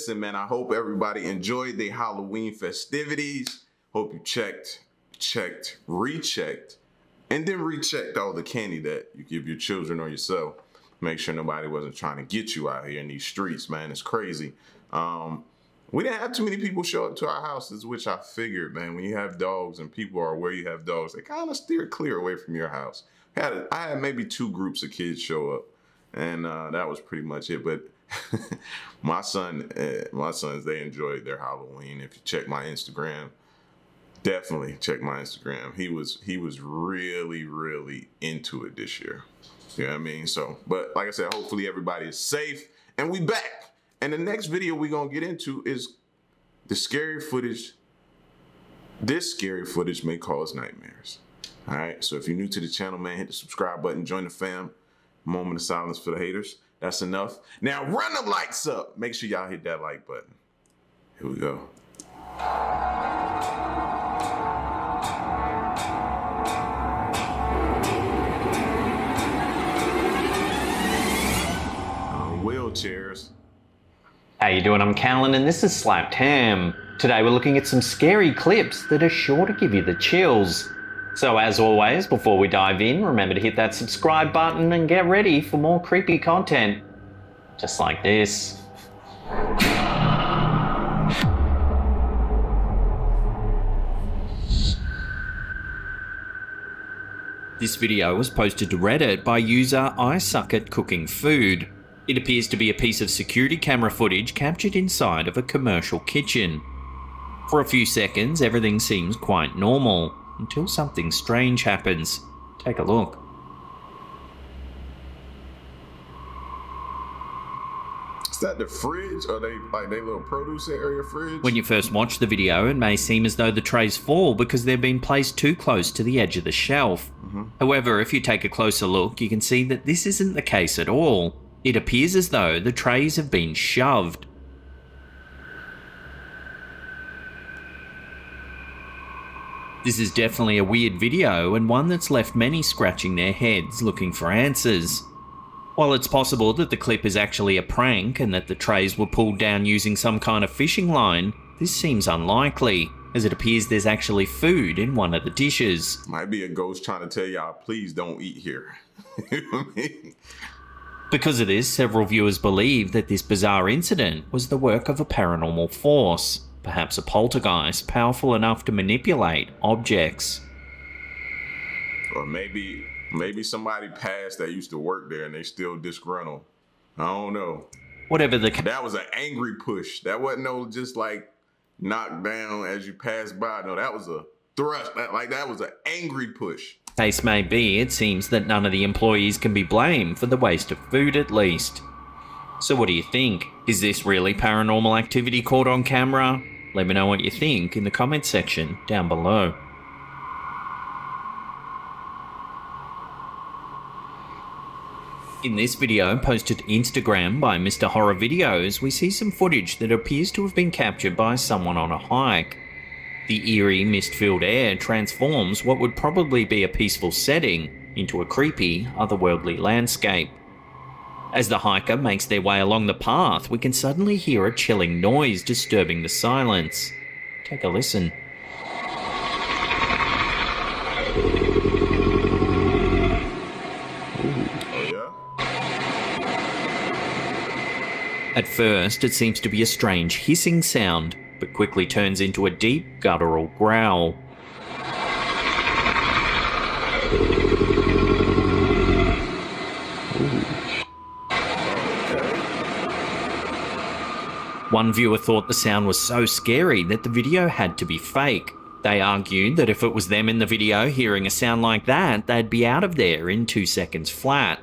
listen, man, I hope everybody enjoyed the Halloween festivities. Hope you checked, rechecked, and then rechecked all the candy that you give your children or yourself. Make sure nobody wasn't trying to get you out here in these streets, man. It's crazy. We didn't have too many people show up to our houses, which I figured, man. When you have dogs and people are where you have dogs, they kind of steer clear away from your house. I had maybe 2 groups of kids show up, and that was pretty much it. But my sons, they enjoyed their Halloween. If you check my Instagram, definitely check my Instagram. He was really, really into it this year. You know what I mean? So, but like I said, hopefully everybody is safe, and we back. And the next video we're gonna get into is the scary footage. This scary footage may cause nightmares. All right, so if you're new to the channel, man, hit the subscribe button, join the fam. Moment of silence for the haters. That's enough. Now run them likes up. Make sure y'all hit that like button. Here we go. Wheelchairs. How you doing? I'm Callan and this is Slapped Ham. Today we're looking at some scary clips that are sure to give you the chills. So as always, before we dive in, remember to hit that subscribe button and get ready for more creepy content. Just like this. This video was posted to Reddit by user I Suck at Cooking Food. It appears to be a piece of security camera footage captured inside of a commercial kitchen. For a few seconds, everything seems quite normal, until something strange happens. Take a look. Is that the fridge? Or they little produce area fridge? When you first watch the video, it may seem as though the trays fall because they've been placed too close to the edge of the shelf. However, if you take a closer look, you can see that this isn't the case at all. It appears as though the trays have been shoved. This is definitely a weird video and one that's left many scratching their heads looking for answers. While it's possible that the clip is actually a prank and that the trays were pulled down using some kind of fishing line, this seems unlikely, as it appears there's actually food in one of the dishes. Might be a ghost trying to tell y'all, please don't eat here. You know what I mean? Because of this, several viewers believe that this bizarre incident was the work of a paranormal force, perhaps a poltergeist powerful enough to manipulate objects. Or maybe somebody passed that used to work there and they still disgruntled. I don't know. Whatever the That was an angry push. That wasn't no just like knock down as you pass by. No, that was a thrust. That was an angry push. Case may be, it seems that none of the employees can be blamed for the waste of food at least. So what do you think? Is this really paranormal activity caught on camera? Let me know what you think in the comment section down below. In this video, posted to Instagram by Mr. Horror Videos, we see some footage that appears to have been captured by someone on a hike. The eerie, mist-filled air transforms what would probably be a peaceful setting into a creepy, otherworldly landscape. As the hiker makes their way along the path, we can suddenly hear a chilling noise disturbing the silence. Take a listen. At first, it seems to be a strange hissing sound, but quickly turns into a deep, guttural growl. One viewer thought the sound was so scary that the video had to be fake. They argued that if it was them in the video hearing a sound like that, they'd be out of there in 2 seconds flat.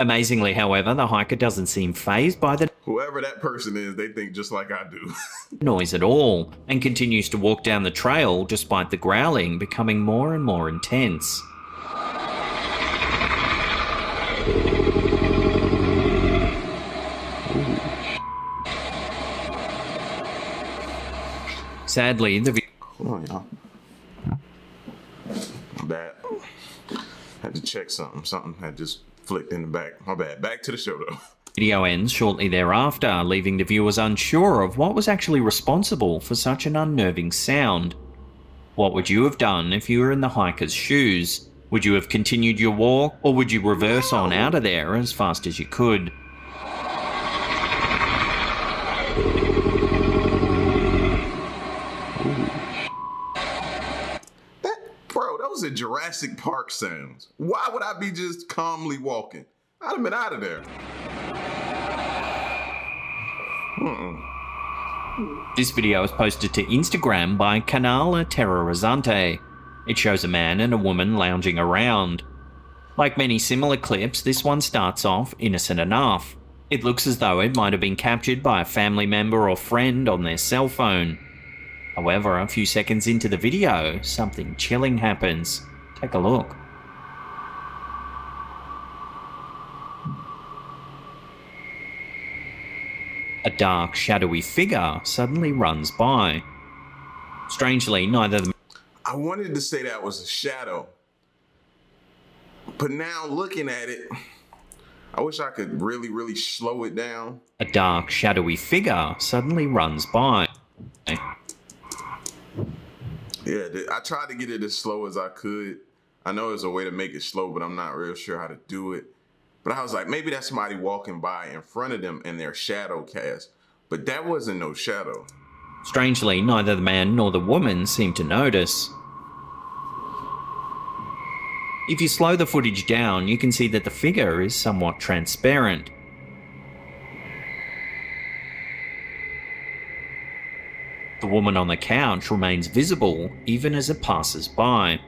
Amazingly, however, the hiker doesn't seem fazed by the whoever that person is, they think just like I do. noise at all, and continues to walk down the trail despite the growling becoming more and more intense. Sadly, the video... Hold on, y'all. My bad. Had to check something. Something had just flicked in the back. My bad. Back to the show, though. Video ends shortly thereafter, leaving the viewers unsure of what was actually responsible for such an unnerving sound. What would you have done if you were in the hiker's shoes? Would you have continued your walk, or would you reverse on out of there as fast as you could? Bro, those are Jurassic Park sounds. Why would I be just calmly walking? I'd have been out of there. This video is posted to Instagram by Canale Terrorizante. It shows a man and a woman lounging around. Like many similar clips, this one starts off innocent enough. It looks as though it might have been captured by a family member or friend on their cell phone. However, a few seconds into the video, something chilling happens. Take a look. A dark, shadowy figure suddenly runs by. Strangely, neither of them... I wanted to say that was a shadow, but now looking at it, I wish I could really slow it down. A dark, shadowy figure suddenly runs by. Yeah, I tried to get it as slow as I could. I know there's a way to make it slow, but I'm not real sure how to do it. But I was like, maybe that's somebody walking by in front of them and their shadow cast. But that wasn't no shadow. Strangely, neither the man nor the woman seemed to notice. If you slow the footage down, you can see that the figure is somewhat transparent. The woman on the couch remains visible even as it passes by.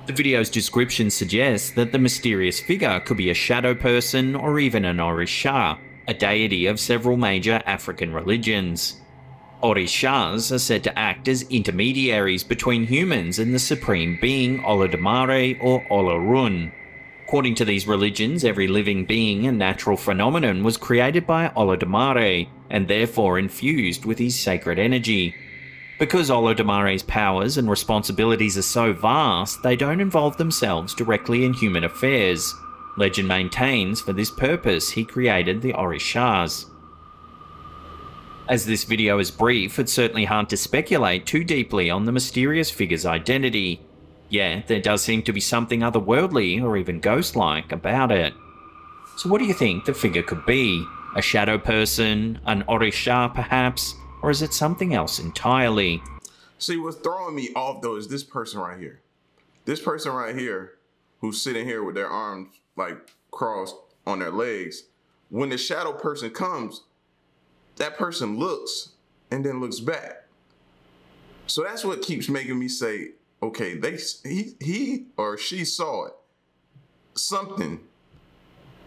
The video's description suggests that the mysterious figure could be a shadow person or even an Orisha, a deity of several major African religions. Orishas are said to act as intermediaries between humans and the supreme being Olodumare or Olorun. According to these religions, every living being and natural phenomenon was created by Olodumare and therefore infused with his sacred energy. Because Olodumare's powers and responsibilities are so vast, they don't involve themselves directly in human affairs. Legend maintains for this purpose he created the Orishas. As this video is brief, it's certainly hard to speculate too deeply on the mysterious figure's identity. Yet, there does seem to be something otherworldly or even ghost-like about it. So what do you think the figure could be? A shadow person? An Orisha perhaps? Or is it something else entirely? See, what's throwing me off though is this person right here. This person right here, who's sitting here with their arms like crossed on their legs. When the shadow person comes, that person looks and then looks back. So that's what keeps making me say, okay, he or she saw it. Something.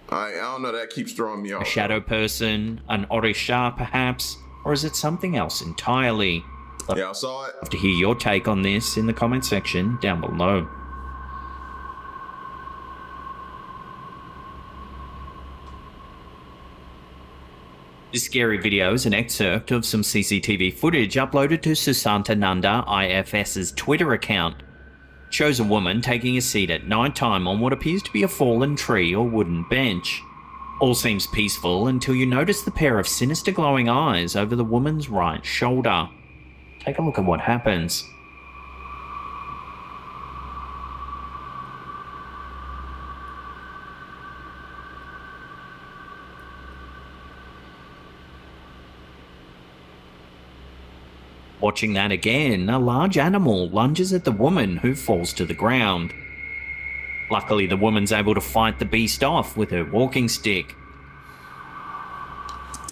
I don't know, that keeps throwing me off. A shadow person? An Orisha perhaps? Or is it something else entirely? Yeah, I saw it. I'd love to hear your take on this in the comment section down below. This scary video is an excerpt of some CCTV footage uploaded to Susantananda IFS's Twitter account. It shows a woman taking a seat at night time on what appears to be a fallen tree or wooden bench. All seems peaceful until you notice the pair of sinister glowing eyes over the woman's right shoulder. Take a look at what happens. Watching that again, a large animal lunges at the woman who falls to the ground. Luckily, the woman's able to fight the beast off with her walking stick.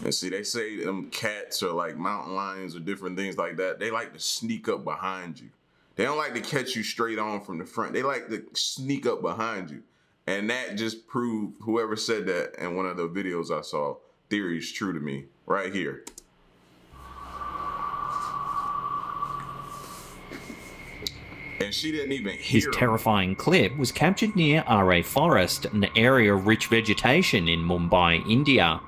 And see, they say them cats or like mountain lions or different things like that, they like to sneak up behind you. They don't like to catch you straight on from the front. They like to sneak up behind you. And that just proved, whoever said that in one of the videos I saw, theory is true to me, right here. And she didn't even hear His terrifying clip was captured near RA Forest, an area of rich vegetation in Mumbai, India.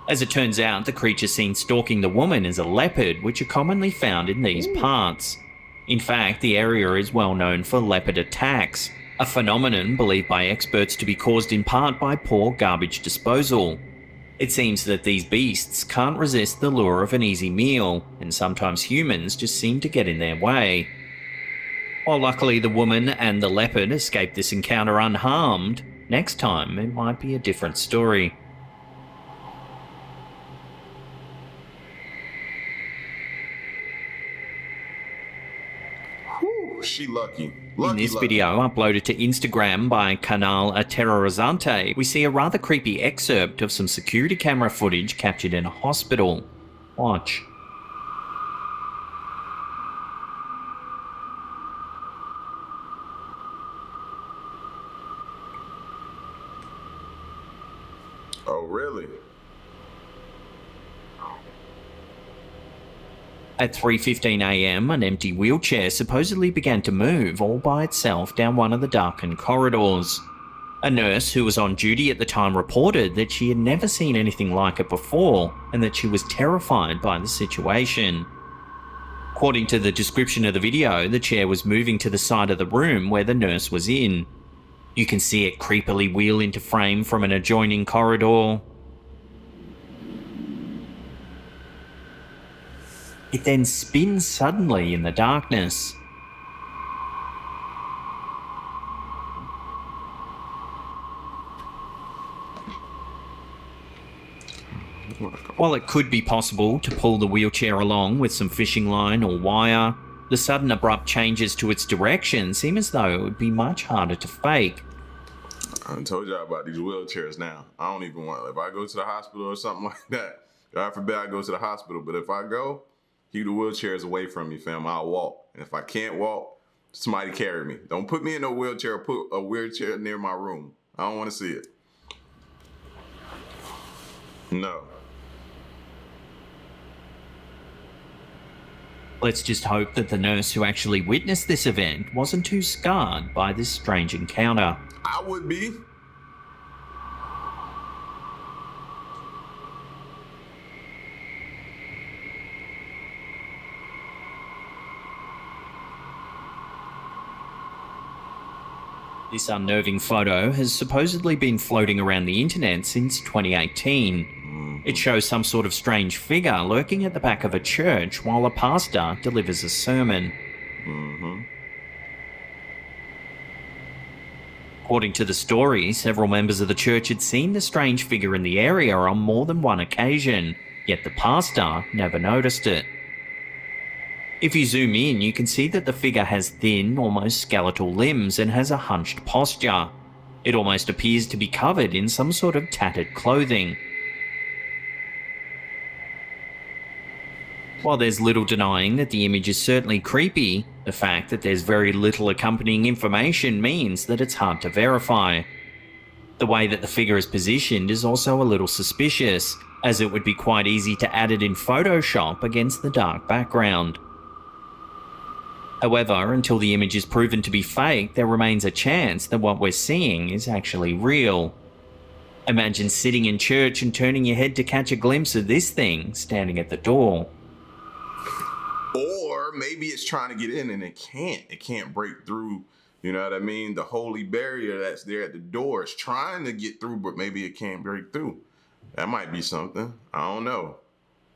As it turns out, the creature seen stalking the woman is a leopard, which are commonly found in these parts. In fact, the area is well known for leopard attacks. a phenomenon believed by experts to be caused in part by poor garbage disposal. It seems that these beasts can't resist the lure of an easy meal, and sometimes humans just seem to get in their way. While luckily the woman and the leopard escaped this encounter unharmed, next time it might be a different story. Whew, she lucky. In this video, uploaded to Instagram by Canal Aterrorizante, we see a rather creepy excerpt of some security camera footage captured in a hospital. Watch. Oh, really? At 3:15 AM, an empty wheelchair supposedly began to move all by itself down one of the darkened corridors. A nurse who was on duty at the time reported that she had never seen anything like it before and that she was terrified by the situation. According to the description of the video, the chair was moving to the side of the room where the nurse was in. You can see it creepily wheel into frame from an adjoining corridor. It then spins suddenly in the darkness. While it could be possible to pull the wheelchair along with some fishing line or wire, the sudden abrupt changes to its direction seem as though it would be much harder to fake. I told y'all about these wheelchairs now. I don't even want, if I go to the hospital or something like that, God forbid I go to the hospital, but if I go, keep the wheelchairs away from me, fam. I'll walk. And if I can't walk, somebody carry me. Don't put me in a wheelchair or put a wheelchair near my room. I don't want to see it. No. Let's just hope that the nurse who actually witnessed this event wasn't too scarred by this strange encounter. I would be. This unnerving photo has supposedly been floating around the internet since 2018. It shows some sort of strange figure lurking at the back of a church while a pastor delivers a sermon. According to the story, several members of the church had seen the strange figure in the area on more than one occasion, yet the pastor never noticed it. If you zoom in, you can see that the figure has thin, almost skeletal limbs and has a hunched posture. It almost appears to be covered in some sort of tattered clothing. While there's little denying that the image is certainly creepy, the fact that there's very little accompanying information means that it's hard to verify. The way that the figure is positioned is also a little suspicious, as it would be quite easy to add it in Photoshop against the dark background. However, until the image is proven to be fake, there remains a chance that what we're seeing is actually real. Imagine sitting in church and turning your head to catch a glimpse of this thing standing at the door. Or maybe it's trying to get in and it can't break through, you know what I mean? The holy barrier that's there at the door is trying to get through, but maybe it can't break through. That might be something. I don't know.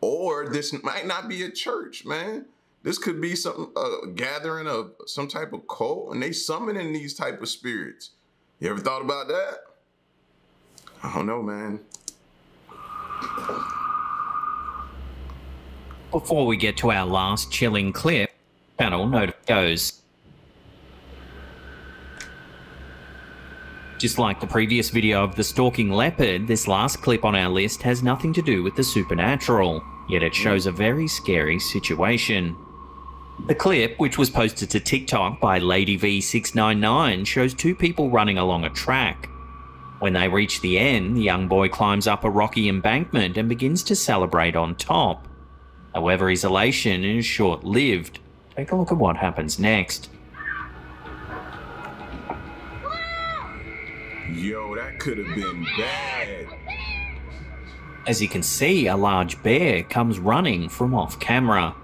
Or this might not be a church, man. This could be something, a gathering of some type of cult, and they summoning these type of spirits. You ever thought about that? I don't know, man. Before we get to our last chilling clip, panel note goes. Just like the previous video of the stalking leopard, this last clip on our list has nothing to do with the supernatural, yet it shows a very scary situation. The clip, which was posted to TikTok by LadyV699, shows two people running along a track. When they reach the end, the young boy climbs up a rocky embankment and begins to celebrate on top. However, his elation is short-lived. Take a look at what happens next. Yo, that could have been bad. As you can see, a large bear comes running from off-camera.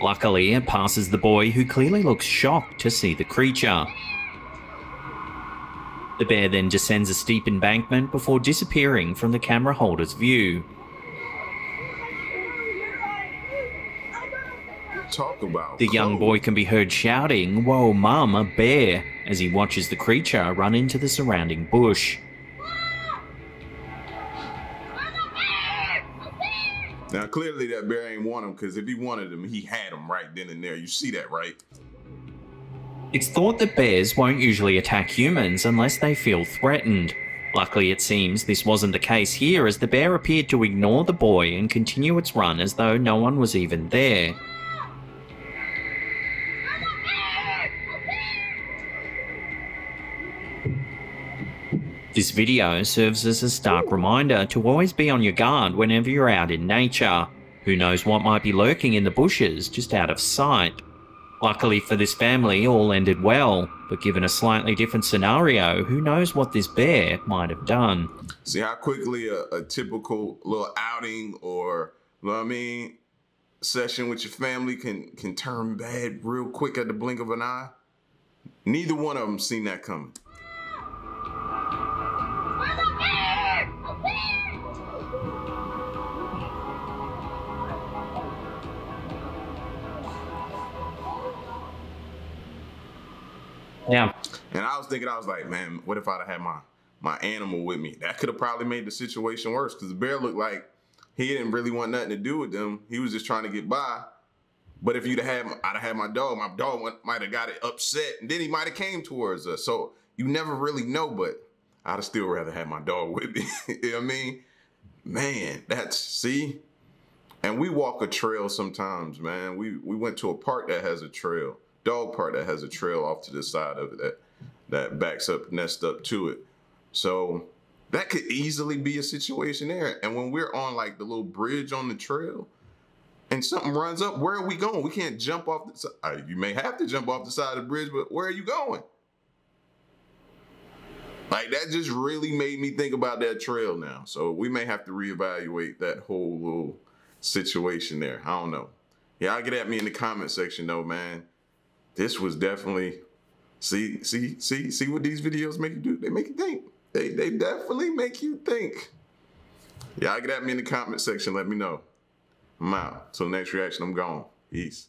Luckily, it passes the boy, who clearly looks shocked to see the creature. The bear then descends a steep embankment before disappearing from the camera holder's view. Talk about The young boy can be heard shouting, "Whoa, Mum, a bear," as he watches the creature run into the surrounding bush. Now, clearly that bear ain't want him, because if he wanted him, he had him right then and there. You see that, right? It's thought that bears won't usually attack humans unless they feel threatened. Luckily, it seems this wasn't the case here, as the bear appeared to ignore the boy and continue its run as though no one was even there. This video serves as a stark reminder to always be on your guard whenever you're out in nature. Who knows what might be lurking in the bushes just out of sight. Luckily for this family, all ended well, but given a slightly different scenario, who knows what this bear might have done. See how quickly a typical little outing or, you know what I mean, session with your family can turn bad real quick at the blink of an eye? Neither one of them seen that coming. Yeah. And I was thinking, I was like, man, what if I'd have had my animal with me? That could have probably made the situation worse, because the bear looked like he didn't really want nothing to do with them. He was just trying to get by. But if I'd have had my dog might have got it upset, and then he might have came towards us. So you never really know, but I'd have still rather have my dog with me. You know what I mean? Man, see? And we walk a trail sometimes, man. We went to a park that has a trail. Dog park that has a trail off to the side of it that backs up, nest up to it. So that could easily be a situation there. And when we're on like the little bridge on the trail and something runs up, where are we going? We can't jump off the side. You may have to jump off the side of the bridge, but where are you going? Like, that just really made me think about that trail now. So we may have to reevaluate that whole little situation there. I don't know. Y'all get at me in the comment section though, man. This was definitely, see what these videos make you do? They make you think. They definitely make you think. Y'all get at me in the comment section. Let me know. I'm out. Till next reaction, I'm gone. Peace.